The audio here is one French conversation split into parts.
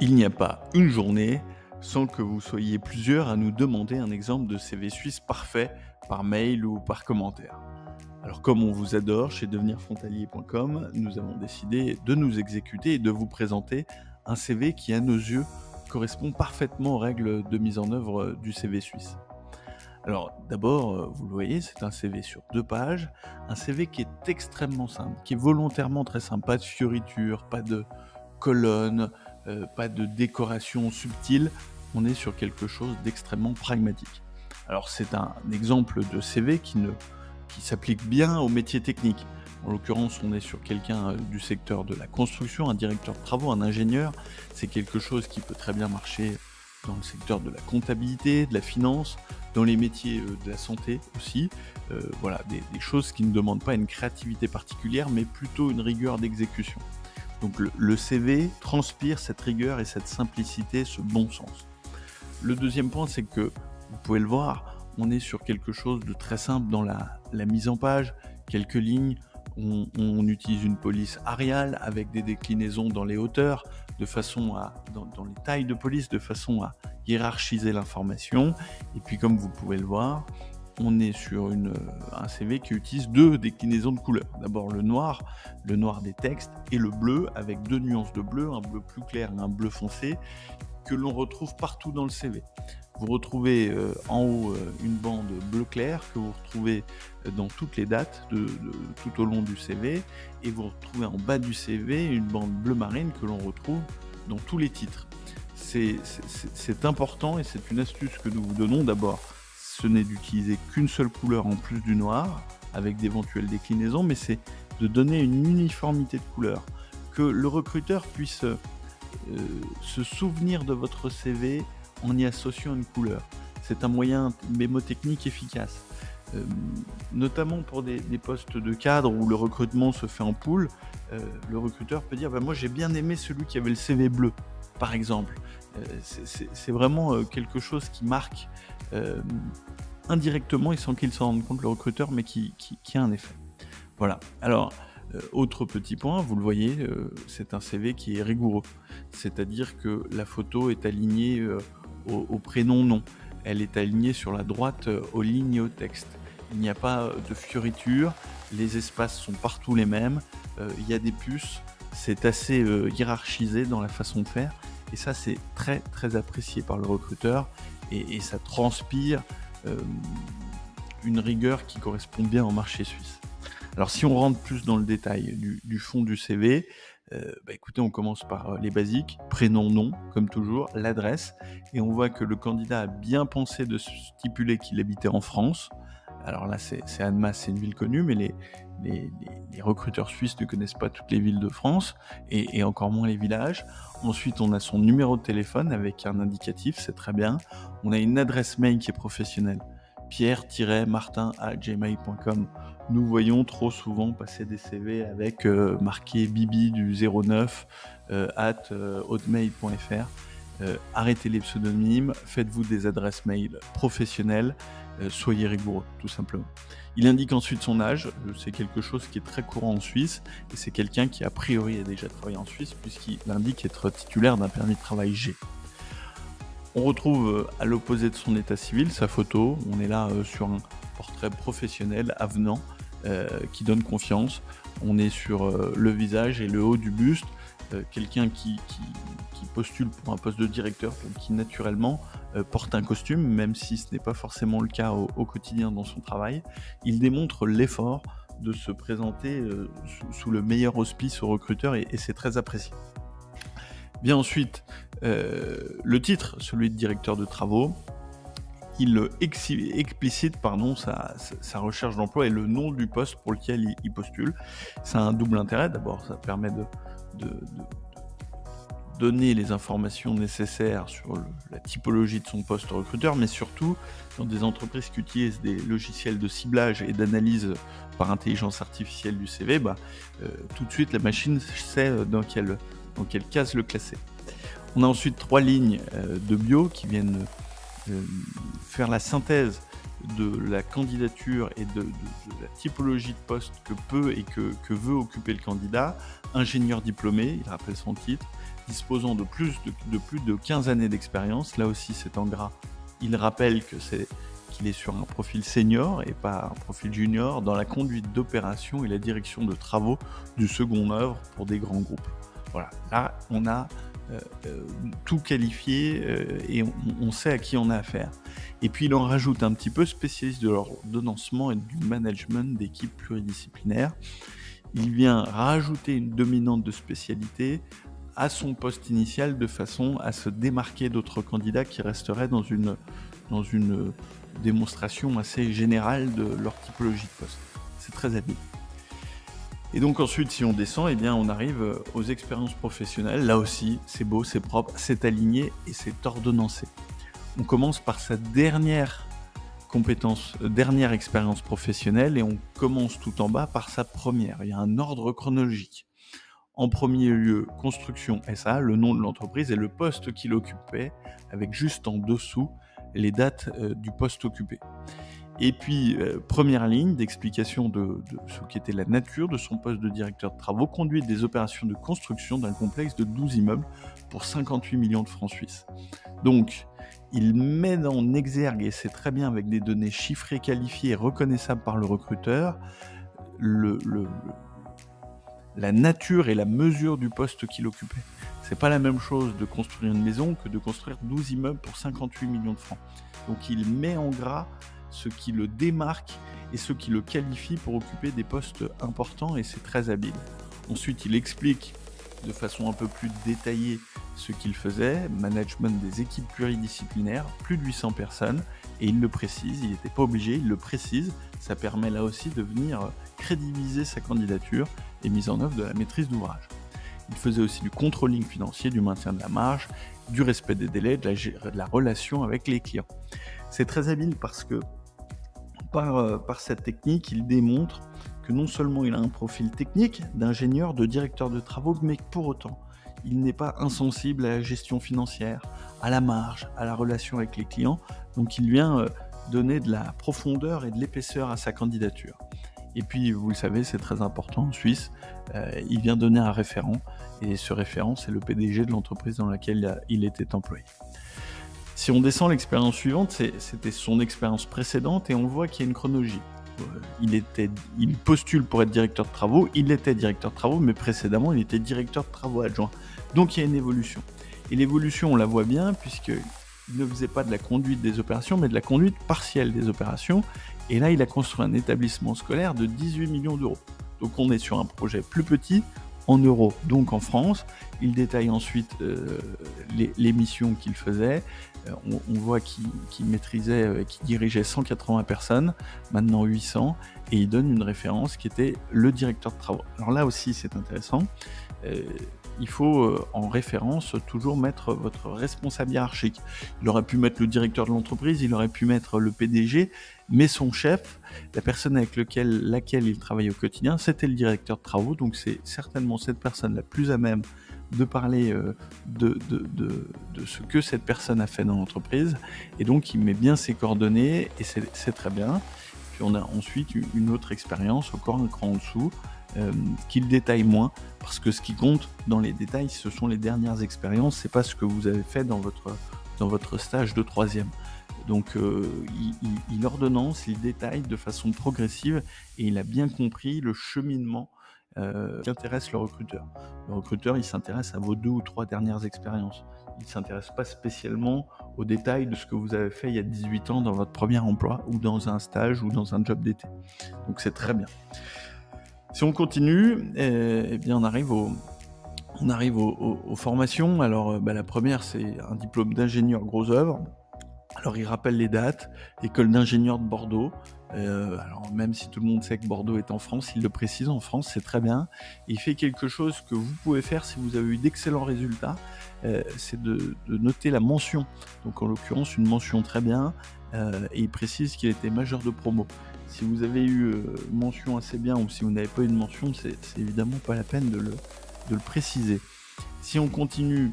Il n'y a pas une journée sans que vous soyez plusieurs à nous demander un exemple de CV suisse parfait par mail ou par commentaire. Alors comme on vous adore chez devenirfrontalier.com, nous avons décidé de nous exécuter et de vous présenter un CV qui, à nos yeux, correspond parfaitement aux règles de mise en œuvre du CV suisse. Alors d'abord, vous le voyez, c'est un CV sur 2 pages, un CV qui est extrêmement simple, qui est volontairement très simple, pas de fioritures, pas de colonnes, pas de décoration subtile, on est sur quelque chose d'extrêmement pragmatique. Alors c'est un exemple de CV qui s'applique bien aux métiers techniques. En l'occurrence, on est sur quelqu'un du secteur de la construction, un directeur de travaux, un ingénieur. C'est quelque chose qui peut très bien marcher dans le secteur de la comptabilité, de la finance, dans les métiers de la santé aussi. Voilà, des choses qui ne demandent pas une créativité particulière, mais plutôt une rigueur d'exécution. Donc le CV transpire cette rigueur et cette simplicité, ce bon sens. Le deuxième point, c'est que, vous pouvez le voir, on est sur quelque chose de très simple dans la mise en page, quelques lignes, on utilise une police Arial avec des déclinaisons dans les hauteurs, dans les tailles de police, de façon à hiérarchiser l'information. Et puis comme vous pouvez le voir, on est sur un CV qui utilise 2 déclinaisons de couleurs. D'abord le noir des textes, et le bleu avec 2 nuances de bleu, un bleu plus clair et un bleu foncé, que l'on retrouve partout dans le CV. Vous retrouvez en haut une bande bleu clair que vous retrouvez dans toutes les dates tout au long du CV, et vous retrouvez en bas du CV une bande bleu marine que l'on retrouve dans tous les titres. C'est important, et c'est une astuce que nous vous donnons. D'abord, ce n'est d'utiliser qu'une seule couleur en plus du noir, avec d'éventuelles déclinaisons, mais c'est de donner une uniformité de couleur, que le recruteur puisse se souvenir de votre CV en y associant une couleur. C'est un moyen mémotechnique efficace. Notamment pour des postes de cadre où le recrutement se fait en pool, le recruteur peut dire moi j'ai bien aimé celui qui avait le CV bleu, par exemple. C'est vraiment quelque chose qui marque indirectement et sans qu'il s'en rende compte, le recruteur, mais qui a un effet. Voilà. Alors, autre petit point, vous le voyez, c'est un CV qui est rigoureux. C'est-à-dire que la photo est alignée au prénom-nom. Elle est alignée sur la droite aux lignes et au texte. Il n'y a pas de fioritures, les espaces sont partout les mêmes, il y a des puces, c'est assez hiérarchisé dans la façon de faire, et ça c'est très très apprécié par le recruteur, et ça transpire une rigueur qui correspond bien au marché suisse. Alors si on rentre plus dans le détail du fond du CV, écoutez, on commence par les basiques, prénom, nom, comme toujours, l'adresse, et on voit que le candidat a bien pensé de stipuler qu'il habitait en France. Alors là, c'est Annemasse, c'est une ville connue, mais les recruteurs suisses ne connaissent pas toutes les villes de France, et encore moins les villages. Ensuite, on a son numéro de téléphone avec un indicatif, c'est très bien. On a une adresse mail qui est professionnelle, pierre-martin@gmail.com. Nous voyons trop souvent passer des CV avec marqué bibi du 09 @hotmail.fr. Arrêtez les pseudonymes, faites-vous des adresses mail professionnelles, soyez rigoureux, tout simplement. Il indique ensuite son âge, c'est quelque chose qui est très courant en Suisse, et c'est quelqu'un qui a priori a déjà travaillé en Suisse, puisqu'il indique être titulaire d'un permis de travail G. On retrouve à l'opposé de son état civil sa photo. On est là sur un portrait professionnel avenant qui donne confiance. On est sur le visage et le haut du buste, quelqu'un qui postule pour un poste de directeur, donc qui naturellement porte un costume, même si ce n'est pas forcément le cas au quotidien dans son travail. Il démontre l'effort de se présenter sous le meilleur auspice au recruteur, et c'est très apprécié. Bien ensuite, le titre, celui de directeur de travaux, il explicite sa recherche d'emploi et le nom du poste pour lequel il postule. Ça a un double intérêt. D'abord, ça permet de donner les informations nécessaires sur la typologie de son poste recruteur, mais surtout, dans des entreprises qui utilisent des logiciels de ciblage et d'analyse par intelligence artificielle du CV, tout de suite la machine sait dans quelle case le classer. On a ensuite 3 lignes de bio qui viennent faire la synthèse de la candidature et de la typologie de poste que peut et que veut occuper le candidat. Ingénieur diplômé, il rappelle son titre, disposant de plus de 15 années d'expérience. Là aussi, c'est en gras. Il rappelle qu'il est sur un profil senior et pas un profil junior dans la conduite d'opérations et la direction de travaux du second œuvre pour des grands groupes. Voilà, là, on a tout qualifié et on sait à qui on a affaire. Et puis il en rajoute un petit peu, spécialiste de l'ordonnancement et du management d'équipes pluridisciplinaires. Il vient rajouter une dominante de spécialité à son poste initial de façon à se démarquer d'autres candidats qui resteraient dans une démonstration assez générale de leur typologie de poste. C'est très habile. Et donc ensuite, si on descend, eh bien, on arrive aux expériences professionnelles. Là aussi, c'est beau, c'est propre, c'est aligné et c'est ordonnancé. On commence par sa dernière expérience professionnelle et on commence tout en bas par sa première. Il y a un ordre chronologique. En premier lieu, Construction SA, le nom de l'entreprise et le poste qu'il occupait, avec juste en dessous les dates du poste occupé. Et puis, première ligne d'explication de ce qu'était la nature de son poste de directeur de travaux, conduite des opérations de construction d'un complexe de 12 immeubles pour 58 millions de francs suisses. Donc, il met en exergue, et c'est très bien avec des données chiffrées, qualifiées et reconnaissables par le recruteur, la nature et la mesure du poste qu'il occupait. C'est pas la même chose de construire une maison que de construire 12 immeubles pour 58 millions de francs. Donc, il met en gras ce qui le démarque et ce qui le qualifie pour occuper des postes importants, et c'est très habile. Ensuite, il explique de façon un peu plus détaillée ce qu'il faisait, management des équipes pluridisciplinaires, plus de 800 personnes, et il le précise, il n'était pas obligé, il le précise, ça permet là aussi de venir crédibiliser sa candidature et mise en œuvre de la maîtrise d'ouvrage. Il faisait aussi du controlling financier, du maintien de la marge, du respect des délais, de la relation avec les clients. C'est très habile parce que par cette technique, il démontre que non seulement il a un profil technique d'ingénieur, de directeur de travaux, mais que pour autant, il n'est pas insensible à la gestion financière, à la marge, à la relation avec les clients. Donc il vient donner de la profondeur et de l'épaisseur à sa candidature. Et puis, vous le savez, c'est très important en Suisse, il vient donner un référent, et ce référent, c'est le PDG de l'entreprise dans laquelle il était employé. Si on descend l'expérience suivante, c'était son expérience précédente, et on voit qu'il y a une chronologie. Il postule pour être directeur de travaux, il était directeur de travaux, mais précédemment, il était directeur de travaux adjoint. Donc il y a une évolution. Et l'évolution, on la voit bien, puisqu'il ne faisait pas de la conduite des opérations, mais de la conduite partielle des opérations. Et là, il a construit un établissement scolaire de 18 millions d'euros. Donc on est sur un projet plus petit, en euros, donc en France. Il détaille ensuite les missions qu'il faisait. On voit qu'il maîtrisait, qu'il dirigeait 180 personnes, maintenant 800, et il donne une référence qui était le directeur de travaux. Alors là aussi, c'est intéressant. Il faut en référence toujours mettre votre responsable hiérarchique. Il aurait pu mettre le directeur de l'entreprise, il aurait pu mettre le PDG, mais son chef, la personne avec laquelle il travaille au quotidien, c'était le directeur de travaux, donc c'est certainement cette personne la plus à même de parler de ce que cette personne a fait dans l'entreprise, et donc il met bien ses coordonnées, et c'est très bien. Puis on a ensuite une autre expérience, encore un cran en dessous, qu'il détaille moins, parce que ce qui compte dans les détails, ce sont les dernières expériences, c'est pas ce que vous avez fait dans votre stage de troisième. Donc il ordonnance, il détaille de façon progressive, et il a bien compris le cheminement qui intéresse le recruteur. Le recruteur, il s'intéresse à vos 2 ou 3 dernières expériences. Il ne s'intéresse pas spécialement aux détails de ce que vous avez fait il y a 18 ans dans votre premier emploi, ou dans un stage, ou dans un job d'été. Donc c'est très bien. Si on continue, eh bien on arrive aux formations. Alors la première, c'est un diplôme d'ingénieur gros œuvre. Alors il rappelle les dates, école d'ingénieur de Bordeaux. Alors même si tout le monde sait que Bordeaux est en France, il le précise, en France, c'est très bien. Et il fait quelque chose que vous pouvez faire si vous avez eu d'excellents résultats, c'est de noter la mention. Donc en l'occurrence, une mention très bien, et il précise qu'il était majeur de promo. Si vous avez eu mention assez bien, ou si vous n'avez pas eu de mention, c'est évidemment pas la peine de le préciser. Si on continue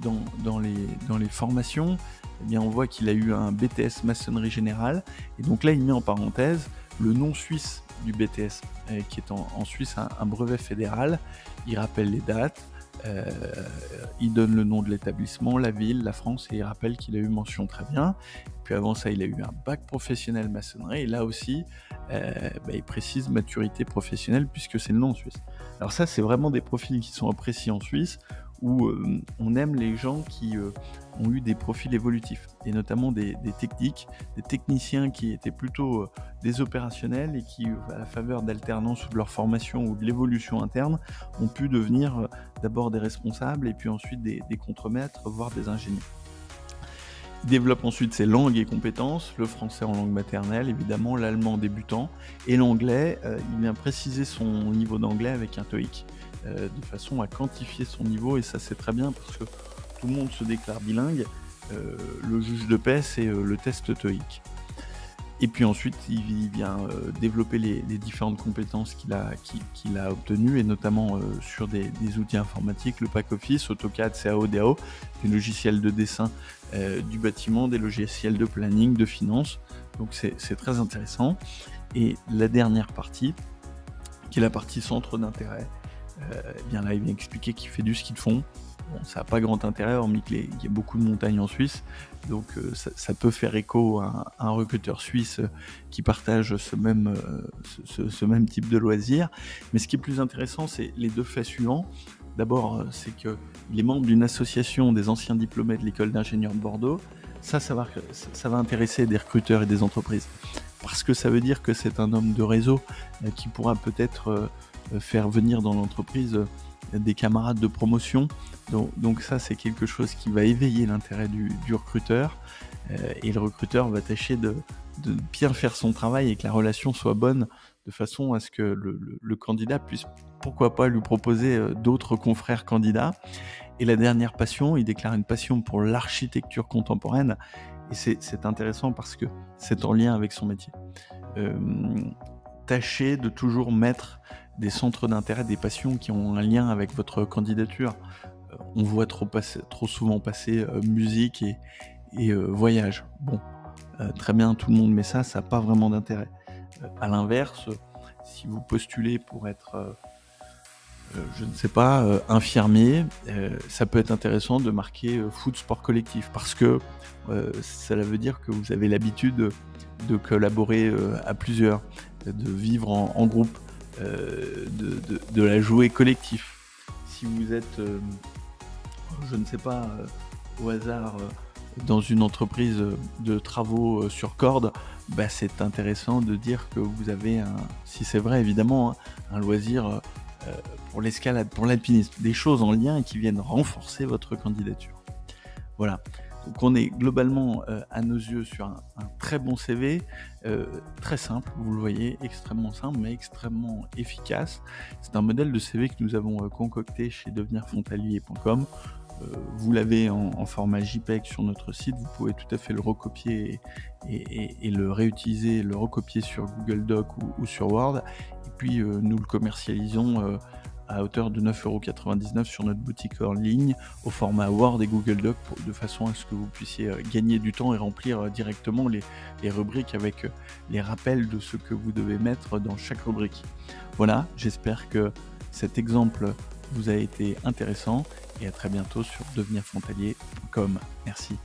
dans les formations, eh bien on voit qu'il a eu un BTS maçonnerie générale, et donc là il met en parenthèse le nom suisse du BTS, qui est en Suisse un brevet fédéral. Il rappelle les dates, Euh, il donne le nom de l'établissement, la ville, la France, et il rappelle qu'il a eu mention très bien. Puis avant ça, il a eu un bac professionnel maçonnerie, et là aussi, il précise maturité professionnelle puisque c'est le nom en Suisse. Alors ça, c'est vraiment des profils qui sont appréciés en Suisse, où on aime les gens qui ont eu des profils évolutifs, et notamment des techniciens qui étaient plutôt des opérationnels et qui, à la faveur d'alternance ou de leur formation ou de l'évolution interne, ont pu devenir d'abord des responsables et puis ensuite des contremaîtres, voire des ingénieurs. Il développe ensuite ses langues et compétences, le français en langue maternelle, évidemment, l'allemand débutant, et l'anglais. Il vient préciser son niveau d'anglais avec un TOEIC, de façon à quantifier son niveau, et ça c'est très bien parce que tout le monde se déclare bilingue. Le juge de paix, c'est le test TOEIC. Et puis ensuite, il vient développer les différentes compétences qu'il a obtenues, et notamment sur des outils informatiques, le pack office, AutoCAD, CAO, DAO, des logiciels de dessin du bâtiment, des logiciels de planning, de finance. Donc c'est très intéressant. Et la dernière partie, qui est la partie centre d'intérêt, bien là, il vient expliquer qu'il fait du ski de fond. Bon, ça n'a pas grand intérêt, hormis qu'il y a beaucoup de montagnes en Suisse, donc ça peut faire écho à un recruteur suisse qui partage ce même type de loisirs. Mais ce qui est plus intéressant, c'est les deux faits suivants. D'abord, c'est qu'il est membre d'une association des anciens diplômés de l'école d'ingénieurs de Bordeaux. Ça va intéresser des recruteurs et des entreprises, parce que ça veut dire que c'est un homme de réseau qui pourra peut-être faire venir dans l'entreprise des camarades de promotion. Donc ça, c'est quelque chose qui va éveiller l'intérêt du recruteur, et le recruteur va tâcher de bien faire son travail et que la relation soit bonne, de façon à ce que le candidat puisse, pourquoi pas, lui proposer d'autres confrères candidats. Et la dernière passion, il déclare une passion pour l'architecture contemporaine, et c'est intéressant parce que c'est en lien avec son métier. Tâchez de toujours mettre des centres d'intérêt, des passions qui ont un lien avec votre candidature. On voit trop souvent passer musique et voyage. Bon, très bien, tout le monde met ça n'a pas vraiment d'intérêt. À l'inverse, si vous postulez pour être, je ne sais pas, infirmier, ça peut être intéressant de marquer foot sport collectif, parce que cela veut dire que vous avez l'habitude de collaborer à plusieurs, de vivre en groupe, de la jouer collectif. Si vous êtes, je ne sais pas, au hasard, dans une entreprise de travaux sur corde, c'est intéressant de dire que vous avez si c'est vrai évidemment, un loisir pour l'escalade, pour l'alpinisme, des choses en lien et qui viennent renforcer votre candidature. Voilà. Donc on est globalement, à nos yeux, sur un très bon CV, très simple, vous le voyez, extrêmement simple mais extrêmement efficace. C'est un modèle de CV que nous avons concocté chez devenirfrontalier.com. Vous l'avez en format JPEG sur notre site, vous pouvez tout à fait le recopier et le réutiliser, le recopier sur Google Doc ou sur Word. Et puis nous le commercialisons à hauteur de 9,99 € sur notre boutique en ligne, au format Word et Google Doc, de façon à ce que vous puissiez gagner du temps et remplir directement les rubriques avec les rappels de ce que vous devez mettre dans chaque rubrique. Voilà, j'espère que cet exemple vous a été intéressant, et à très bientôt sur devenirfrontalier.com. Merci.